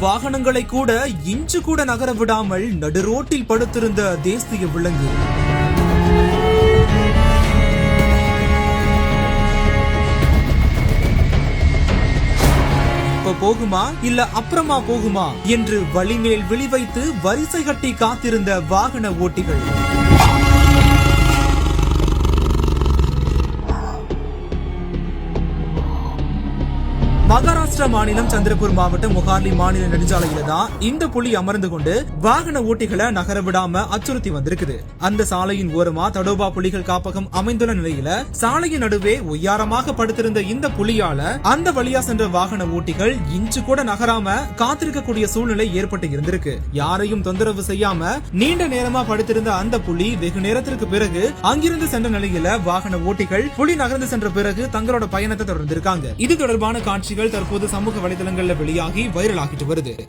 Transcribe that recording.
வாகனங்களை கூட இன்று கூட நகர விடாமல் நடுரோட்டில் படுத்திருந்த தேசிய விலங்கு. போகுமா இல்ல அப்புறமா போகுமா என்று வழிமேல் விழி வைத்து வரிசை கட்டி காத்திருந்த வாகன ஓட்டிகள். மகாராஷ்டிரா மாநிலம் சந்திரபூர் மாவட்டம் மொஹார்லி மாநில நெடுஞ்சாலையில தான் இந்த புலி அமர்ந்து கொண்டு வாகன ஓட்டிகளை நகர விடாம அச்சுறுத்தி வந்திருக்குது. அந்த சாலையின் ஓரமா தடோபா புலிகள் காப்பகம் அமைந்துள்ள நிலையில சாலையின் நடுவே ஒய்யாரமாக படுத்திருந்த இந்த புலியால அந்த வழியா சென்ற வாகன ஓட்டிகள் இன்று கூட நகராம காத்திருக்கக்கூடிய சூழ்நிலை ஏற்பட்டு இருந்திருக்கு. யாரையும் தொந்தரவு செய்யாம நீண்ட நேரமா படுத்திருந்த அந்த புலி வெகு நேரத்திற்கு பிறகு அங்கிருந்து சென்ற நிலையில வாகன ஓட்டிகள் புலி நகர்ந்து சென்ற பிறகு தங்களோட பயணத்தை தொடர்ந்திருக்காங்க. இது தொடர்பான காட்சிகள் தற்போது சமூக வலைதளங்கள்ல வெளியாகி வைரல் ஆகிட்டு வருது.